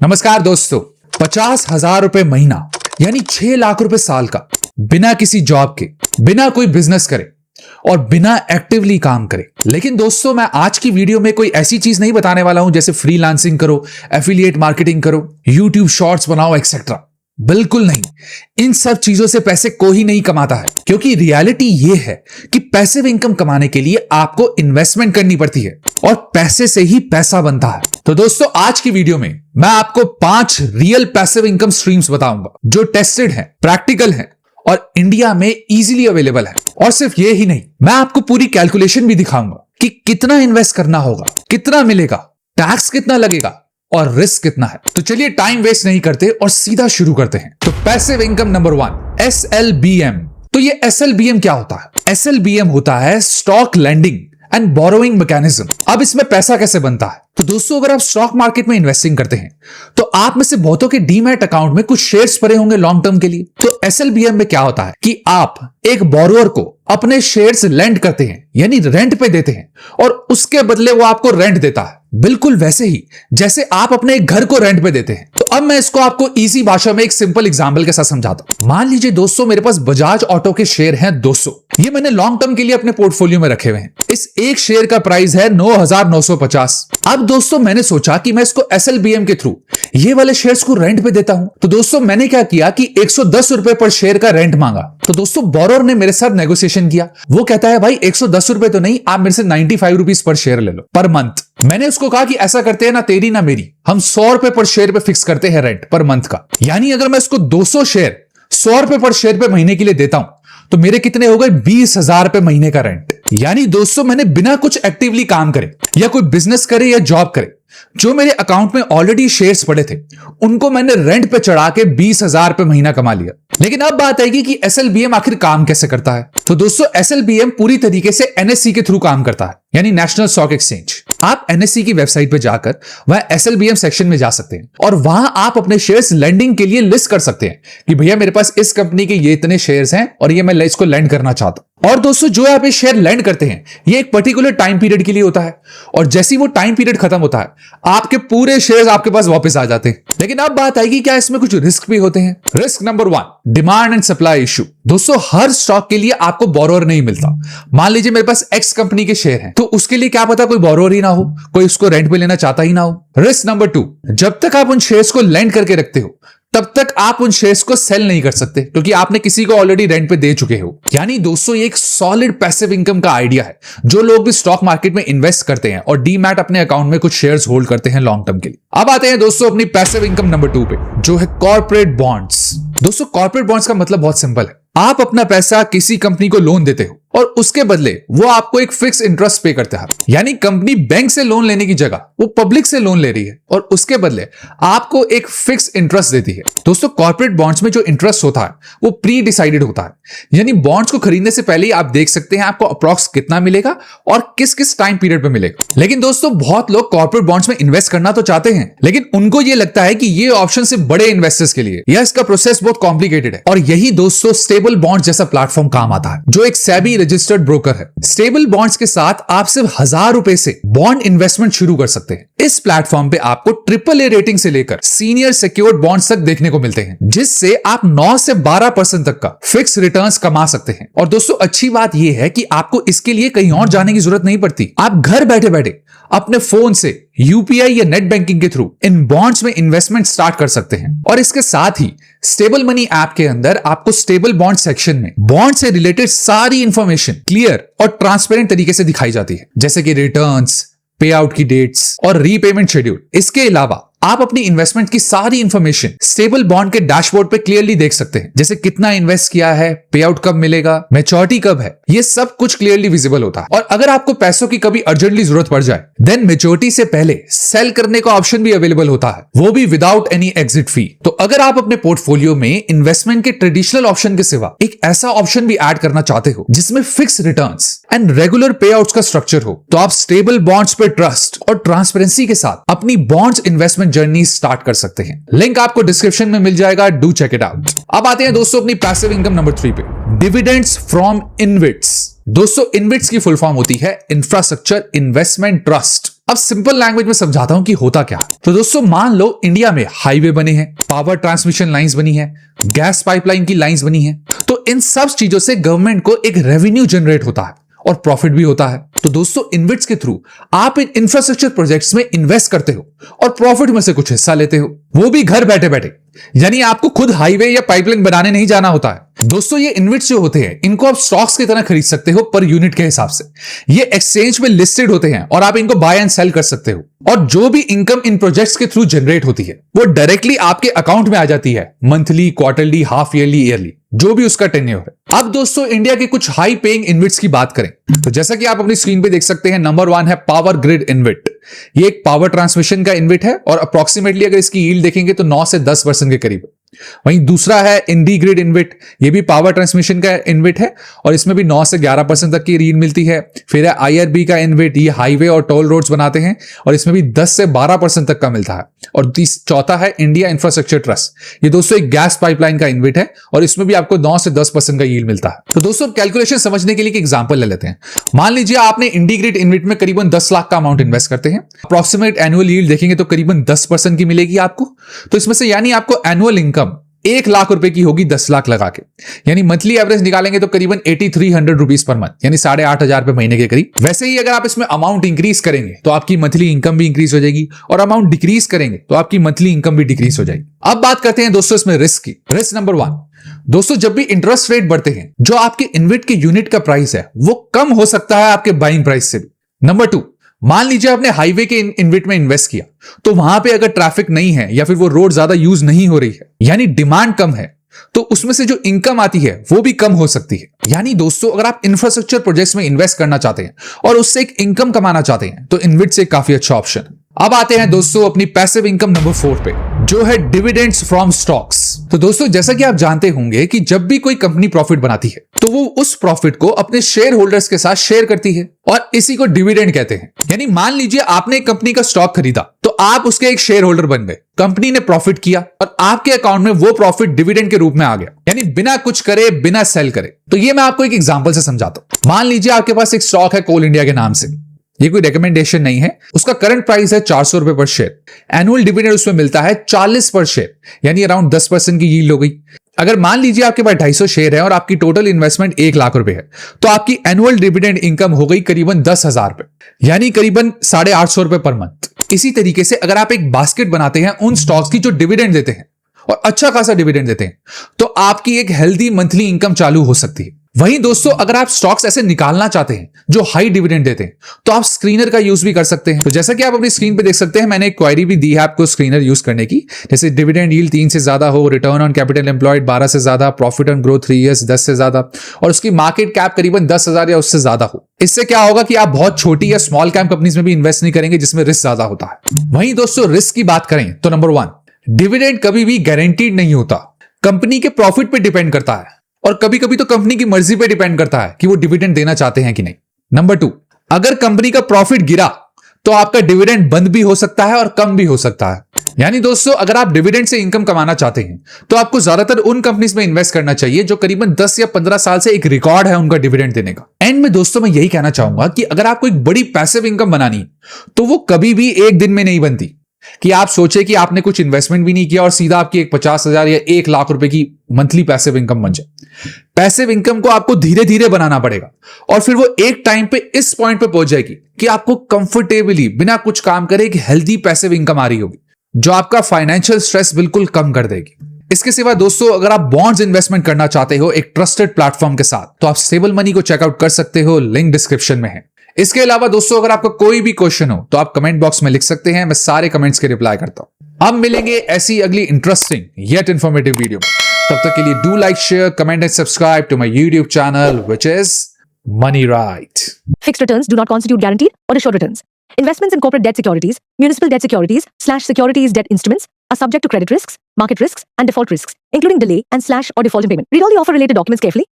नमस्कार दोस्तों, 50,000 रुपए महीना यानी 6 लाख रुपए साल का, बिना किसी जॉब के, बिना कोई बिजनेस करे और बिना एक्टिवली काम करे। लेकिन दोस्तों, मैं आज की वीडियो में कोई ऐसी चीज नहीं बताने वाला हूं जैसे फ्रीलांसिंग करो, एफिलिएट मार्केटिंग करो, यूट्यूब शॉर्ट्स बनाओ एक्सेट्रा। बिल्कुल नहीं। इन सब चीजों से पैसे कोई नहीं कमाता है, क्योंकि रियलिटी ये है कि पैसिव इनकम कमाने के लिए आपको इन्वेस्टमेंट करनी पड़ती है और पैसे से ही पैसा बनता है। तो दोस्तों, आज की वीडियो में मैं आपको 5 रियल पैसिव इनकम स्ट्रीम्स बताऊंगा जो टेस्टेड हैं, प्रैक्टिकल हैं और इंडिया में इजीली अवेलेबल है। और सिर्फ ये ही नहीं, मैं आपको पूरी कैलकुलेशन भी दिखाऊंगा कि कितना इन्वेस्ट करना होगा, कितना मिलेगा, टैक्स कितना लगेगा और रिस्क कितना है। तो चलिए टाइम वेस्ट नहीं करते और सीधा शुरू करते हैं। तो पैसिव इनकम नंबर 1, SLBM। तो ये SLBM क्या होता है? SLBM होता है stock lending and borrowing mechanism. अब इसमें पैसा कैसे बनता है? तो दोस्तों, अगर आप स्टॉक मार्केट में इन्वेस्टिंग करते हैं तो आप में से बहुतों के डीमैट अकाउंट में कुछ शेयर्स पड़े होंगे लॉन्ग टर्म के लिए। तो SLBM में क्या होता है कि आप एक बोरोअर को अपने शेयर्स लेंड करते हैं, यानी रेंट पे देते हैं, और उसके बदले वो आपको रेंट देता है। बिल्कुल वैसे ही जैसे आप अपने एक घर को रेंट पे देते हैं। तो अब मैं इसको आपको इजी भाषा में एक सिंपल एग्जांपल के साथ समझाता हूं। मान लीजिए दोस्तों, मेरे पास बजाज ऑटो के शेयर हैं 200। ये मैंने लॉन्ग टर्म के लिए अपने पोर्टफोलियो में रखे हुए हैं। इस एक शेयर का प्राइस है 9,950। अब दोस्तों, मैंने सोचा कि मैं इसको SLBM के थ्रू ये वाले शेयर्स को रेंट पे देता हूं। तो दोस्तों, मैंने क्या किया कि 110 रुपए पर शेयर का रेंट मांगा। तो दोस्तों, बोरोअर ने मेरे साथ नेगोशिएशन किया। वो कहता है, भाई 110 रुपए तो नहीं, आप मेरे से 95 रुपीज पर शेयर ले लो पर मंथ। मैंने उसको कहा कि ऐसा करते हैं ना तेरी ना मेरी, हम 100 रुपए पर शेयर पे फिक्स करते हैं रेंट पर मंथ का। यानी अगर मैं इसको 200 शेयर 100 रुपए पर शेयर पे महीने के लिए देता हूं तो मेरे कितने हो गए? 20,000 रुपए महीने का रेंट। यानी दोस्तों, मैंने बिना कुछ एक्टिवली काम करे या कोई बिजनेस करे या जॉब करे, जो मेरे अकाउंट में ऑलरेडी शेयर्स पड़े थे उनको मैंने रेंट पे चढ़ा के 20,000 रुपए महीना कमा लिया। लेकिन अब बात आएगी कि SLBM आखिर काम कैसे करता है। तो दोस्तों, SLBM पूरी तरीके से NSE के थ्रू काम करता है, यानी नेशनल स्टॉक एक्सचेंज। आप NSE की वेबसाइट पे जाकर वहां SLBM सेक्शन में जा सकते हैं और वहां आप अपने शेयर्स लेंडिंग के लिए लिस्ट कर सकते हैं कि भैया मेरे पास इस कंपनी के ये इतने शेयर्स हैं और ये मैं इसको लेंड करना चाहता हूं। और दोस्तों, जो आप ये शेयर लेंड करते हैं ये एक पर्टिकुलर टाइम पीरियड के लिए होता है, और जैसे ही वो टाइम पीरियड खत्म होता है आपके पूरे शेयर्स आपके पास वापस आ जाते हैं। लेकिन अब बात आएगी, क्या इसमें कुछ रिस्क भी होते हैं? Risk number 1, demand and supply issue. दोस्तों, हर स्टॉक के लिए आपको बोरोअर नहीं मिलता। मान लीजिए मेरे पास X कंपनी के शेयर हैं, तो उसके लिए क्या पता कोई बोरोअर ही ना हो, कोई उसको रेंट पे लेना चाहता ही ना हो। रिस्क नंबर 2, जब तक आप उन शेयर्स को लेंड करके रखते हो तब तक आप उन शेयर्स को सेल नहीं कर सकते, क्योंकि आपने किसी को ऑलरेडी रेंट पे दे चुके हो। यानी दोस्तों, ये एक सॉलिड पैसिव इनकम का आइडिया है जो लोग भी स्टॉक मार्केट में इन्वेस्ट करते हैं और डीमैट अपने अकाउंट में कुछ शेयर्स होल्ड करते हैं लॉन्ग टर्म के लिए। अब आते हैं दोस्तों अपनी पैसिव इनकम नंबर 2 पे, जो है कॉर्पोरेट बॉन्ड्स। दोस्तों, कॉर्पोरेट बॉन्ड्स का मतलब बहुत सिंपल है। आप अपना पैसा किसी कंपनी को लोन देते हो और उसके बदले वो आपको एक फिक्स इंटरेस्ट पे करता है। यानी कंपनी बैंक से लोन लेने की जगह वो पब्लिक से लोन ले रही है और उसके बदले आपको एक फिक्स इंटरेस्ट देती है। दोस्तों, कॉर्पोरेट बॉन्ड्स में जो इंटरेस्ट होता है वो प्री डिसाइडेड होता है। यानी बॉन्ड्स को खरीदने से पहले ही आप देख सकते हैं आपको अप्रॉक्स कितना मिलेगा और किस किस टाइम पीरियड पे मिलेगा। लेकिन दोस्तों, बहुत लोग कॉर्पोरेट बॉन्ड्स में इन्वेस्ट करना तो चाहते हैं, लेकिन उनको ये लगता है कि ये ऑप्शन सिर्फ बड़े इन्वेस्टर्स के लिए, या इसका प्रोसेस बहुत कॉम्प्लिकेटेड है। और यही दोस्तों स्टेबल बॉन्ड जैसा प्लेटफॉर्म काम आता है, जो एक सेबी रजिस्टर्ड ब्रोकर है। स्टेबल बॉन्ड्स के साथ आप सिर्फ 1,000 रुपए से बॉन्ड इन्वेस्टमेंट शुरू कर सकते हैं। इस प्लेटफॉर्म पे आपको AAA रेटिंग से लेकर सीनियर सिक्योर्ड बॉन्ड्स तक देखने को मिलते हैं, जिससे आप 9 से 12% तक का फिक्स रिटर्न्स कमा सकते हैं। और दोस्तों, अच्छी बात यह है कि आपको इसके लिए कहीं और जाने की जरूरत नहीं पड़ती। आप घर बैठे बैठे अपने फोन से UPI या नेट बैंकिंग के थ्रू इन बॉन्ड्स में इन्वेस्टमेंट स्टार्ट कर सकते हैं। और इसके साथ ही स्टेबल मनी ऐप के अंदर आपको स्टेबल बॉन्ड सेक्शन में बॉन्ड से रिलेटेड सारी इंफॉर्मेशन क्लियर और ट्रांसपेरेंट तरीके से दिखाई जाती है, जैसे कि रिटर्न्स, पे आउट की डेट्स और रीपेमेंट शेड्यूल। इसके अलावा आप अपनी इन्वेस्टमेंट की सारी इंफॉर्मेशन स्टेबल बॉन्ड के डैशबोर्ड पे क्लियरली देख सकते हैं, जैसे कितना इन्वेस्ट किया है, पे आउट कब मिलेगा, मैच्योरिटी कब है, ये सब कुछ क्लियरली विजिबल होता है। और अगर आपको पैसों की कभी अर्जेंटली जरूरत पड़ जाए, देन मैच्योरिटी से पहले सेल करने का ऑप्शन भी अवेलेबल होता है, वो भी विदाउट एनी एग्जिट फी। तो अगर आप अपने पोर्टफोलियो में इन्वेस्टमेंट के ट्रेडिशनल ऑप्शन के सिवा एक ऐसा ऑप्शन भी ऐड करना चाहते हो जिसमें फिक्स रिटर्न्स एंड रेगुलर पे आउट्स का स्ट्रक्चर हो, तो आप स्टेबल बॉन्ड्स पे ट्रस्ट और ट्रांसपेरेंसी के साथ अपनी बॉन्ड्स इन्वेस्टमेंट जर्नी स्टार्ट कर सकते हैं। लिंक आपको डिस्क्रिप्शन में मिल जाएगा, डू चेक इट आउट। अब आते हैं दोस्तों अपनी पैसिव इनकम नंबर 3 पे, डिविडेंड्स फ्रॉम इनविट्स। दोस्तों, इनविट्स की फुल फॉर्म होती है इंफ्रास्ट्रक्चर इन्वेस्टमेंट ट्रस्ट। अब सिंपल लैंग्वेज में समझाता हूं कि होता क्या है। तो दोस्तों मान लो इंडिया में हाईवे बने हैं, पावर ट्रांसमिशन लाइंस बनी है, गैस पाइपलाइन की लाइंस बनी है। तो इन सब चीजों से गवर्नमेंट को एक रेवेन्यू जनरेट होता है और प्रॉफिट भी होता है। तो दोस्तों इन्वेट्स के थ्रू आप इन इंफ्रास्ट्रक्चर प्रोजेक्ट्स में इन्वेस्ट करते हो और प्रॉफिट में से कुछ हिस्सा लेते हो, वो भी घर बैठे बैठे। यानी आपको खुद हाईवे या पाइपलाइन बनाने नहीं जाना होता है। दोस्तों ये इन्वेट्स जो होते हैं इनको आप स्टॉक्स की तरह खरीद सकते हो पर यूनिट के हिसाब से। ये एक्सचेंज में लिस्टेड होते हैं और आप इनको बाय एंड सेल कर सकते हो। और जो भी इनकम इन प्रोजेक्ट्स के थ्रू जनरेट होती है वो डायरेक्टली आपके अकाउंट में आ जाती है, monthly, quarterly, half yearly, yearly, जो भी उसका टेन्योर है। अब दोस्तों इंडिया के कुछ हाई पेइंग इन्वेट्स की बात करें तो जैसा कि आप अपनी स्क्रीन पे देख सकते हैं, नंबर 1 है पावर ग्रिड इन्वेट। ये एक पावर ट्रांसमिशन का इन्वेट है और अप्रोक्सीमेटली अगर इसकी यील्ड देखेंगे तो 9 से 10% के करीब। वहीं दूसरा है इंडीग्रिड इन्वेट, ये भी पावर ट्रांसमिशन का इन्वेट है और इसमें भी 9 से 11% तक की यील्ड मिलती है। फिर है आईआरबी का इन्वेट, ये हाईवे और टोल रोड्स बनाते हैं और इसमें भी 10 से 12% तक का मिलता है। और चौथा है इंडिया इंफ्रास्ट्रक्चर ट्रस्ट, ये दोस्तों एक गैस पाइपलाइन का इन्वेट है और इसमें भी आपको 9 से 10% का यील्ड मिलता है। तो दोस्तों कैलकुलेशन समझने के लिए एक एग्जांपल ले लेते हैं। मान लीजिए आपने इंडीग्रिड इन्वेट में करीबन 10 लाख का अमाउंट इन्वेस्ट करते हैं, अप्रोक्सीमेट एनुअल यील्ड देखेंगे तो करीबन 10% की मिलेगी आपको। तो इसमें से यानी आपको एनुअल इनकम 1 लाख रुपए की होगी 10 लाख लगा के। यानी मंथली एवरेज निकालेंगे तो करीबन 8300 रुपीज पर मंथ, यानी 8,500 रुपए महीने के करीब। वैसे ही अगर आप इसमें अमाउंट इंक्रीज करेंगे तो आपकी मंथली इनकम भी इंक्रीज हो जाएगी और अमाउंट डिक्रीज करेंगे तो आपकी मंथली इनकम भी डिक्रीज हो जाएगी। अब बात करते हैं दोस्तों इसमें रिस्क की। रिस्क नंबर 1, दोस्तों जब भी इंटरेस्ट रेट बढ़ते हैं जो आपके इन्वेट के यूनिट का प्राइस है वो कम हो सकता है आपके बाइंग प्राइस से भी। नंबर 2, मान लीजिए आपने हाईवे के इन्वेट में इन्वेस्ट किया तो वहां पे अगर ट्रैफिक नहीं है या फिर वो रोड ज्यादा यूज नहीं हो रही है, यानी डिमांड कम है, तो उसमें से जो इनकम आती है वो भी कम हो सकती है। यानी दोस्तों अगर आप इंफ्रास्ट्रक्चर प्रोजेक्ट्स में इन्वेस्ट करना चाहते हैं और उससे एक इनकम कमाना चाहते हैं तो इन्वेट से काफी अच्छा ऑप्शन है। अब आते हैं दोस्तों अपनी पैसिव इनकम नंबर 4 पे, जो है डिविडेंड्स फ्रॉम स्टॉक्स। तो दोस्तों जैसा कि आप जानते होंगे कि जब भी कोई कंपनी प्रॉफिट बनाती है तो वो उस प्रॉफिट को अपने शेयर होल्डर्स के साथ शेयर करती है और इसी को डिविडेंड कहते हैं। यानी मान लीजिए आपने एक कंपनी का स्टॉक खरीदा तो आप उसके एक शेयर होल्डर बन गए, कंपनी ने प्रॉफिट किया और आपके अकाउंट में वो प्रॉफिट डिविडेंड के रूप में आ गया, यानी बिना कुछ करे, बिना सेल करे। तो ये मैं आपको एक एग्जांपल से समझाता हूं। मान लीजिए आपके पास एक स्टॉक है कोल इंडिया के नाम से, ये कोई रिकमेंडेशन नहीं है, उसका करंट प्राइस है 400 रुपए पर शेयर। एनुअल डिविडेंड उसमें मिलता है 40 पर शेयर, यानी अराउंड 10% की यील्ड हो गई। अगर मान लीजिए आपके पास 250 शेयर है और आपकी टोटल इन्वेस्टमेंट 1 लाख रुपए है तो आपकी एनुअल डिविडेंड इनकम हो गई करीबन 10,000 रुपए, यानी करीबन 850 रुपए पर मंथ। इसी तरीके से अगर आप एक बास्केट बनाते हैं उन स्टॉक्स की जो डिविडेंड देते हैं और अच्छा खासा डिविडेंड देते हैं तो आपकी एक हेल्दी मंथली इनकम चालू हो सकती है। वहीं दोस्तों अगर आप स्टॉक्स ऐसे निकालना चाहते हैं जो हाई डिविडेंड देते हैं तो आप स्क्रीनर का यूज भी कर सकते हैं। तो जैसा कि आप अपनी स्क्रीन पे देख सकते हैं, मैंने एक क्वेरी भी दी है आपको स्क्रीनर यूज करने की, जैसे डिविडेंड यील्ड 3 से ज्यादा हो, रिटर्न ऑन कैपिटल एम्प्लॉयड 12 से ज्यादा, प्रॉफिट ऑन ग्रोथ 3 इयर्स 10 से ज्यादा और उसकी मार्केट कैप करीबन 10,000 या उससे ज्यादा हो। इससे क्या होगा कि आप बहुत छोटी या स्मॉल कैप कंपनीज में भी इन्वेस्ट नहीं करेंगे जिसमें रिस्क ज्यादा होता है। वहीं दोस्तों रिस्क की बात करें तो नंबर 1, डिविडेंड कभी भी गारंटीड नहीं होता, कंपनी के प्रॉफिट पे डिपेंड करता है और कभी कभी तो कंपनी की मर्जी पे डिपेंड करता है कि वो डिविडेंड देना चाहते हैं कि नहीं। नंबर 2, अगर कंपनी का प्रॉफिट गिरा तो आपका डिविडेंड बंद भी हो सकता है और कम भी हो सकता है। यानी दोस्तों अगर आप डिविडेंड से इनकम कमाना चाहते हैं तो आपको ज्यादातर उन कंपनीज में इन्वेस्ट करना चाहिए जो करीबन 10 या 15 साल से एक रिकॉर्ड है उनका डिविडेंड देने का। एंड में दोस्तों मैं यही कहना चाहूंगा कि अगर आपको एक बड़ी पैसिव इनकम बनानी है तो वो कभी भी एक दिन में नहीं बनती कि आप सोचे कि आपने कुछ इन्वेस्टमेंट भी नहीं किया और सीधा आपकी एक 50,000 या 1 लाख रुपए की मंथली पैसिव इनकम बन जाए। पैसिव इनकम को आपको धीरे धीरे बनाना पड़ेगा और फिर वो एक टाइम पे इस पॉइंट पे पहुंच जाएगी कि आपको कंफर्टेबली बिना कुछ काम करे एक हेल्दी पैसिव इनकम आ रही होगी जो आपका फाइनेंशियल स्ट्रेस बिल्कुल कम कर देगी। इसके सिवा दोस्तों अगर आप बॉन्ड्स इन्वेस्टमेंट करना चाहते हो एक ट्रस्टेड प्लेटफॉर्म के साथ तो आप स्टेबल मनी को चेकआउट कर सकते हो, लिंक डिस्क्रिप्शन में है। इसके अलावा दोस्तों अगर आपका कोई भी क्वेश्चन हो तो आप कमेंट बॉक्स में लिख सकते हैं, मैं सारे कमेंट्स के रिप्लाई करता हूं। अब मिलेंगे ऐसी अगली इंटरेस्टिंग येट इंफॉर्मेटिव वीडियो में, तब तक के लिए do like, share, comment and subscribe to my YouTube channel which is money right. Fixed returns do not constitute guaranteed or assured returns. Investments in corporate debt securities, municipal debt securities/securities debt instruments are subject to credit risks, market risks, and default risks, including delay and/or default in payment. Read all the offer-related documents carefully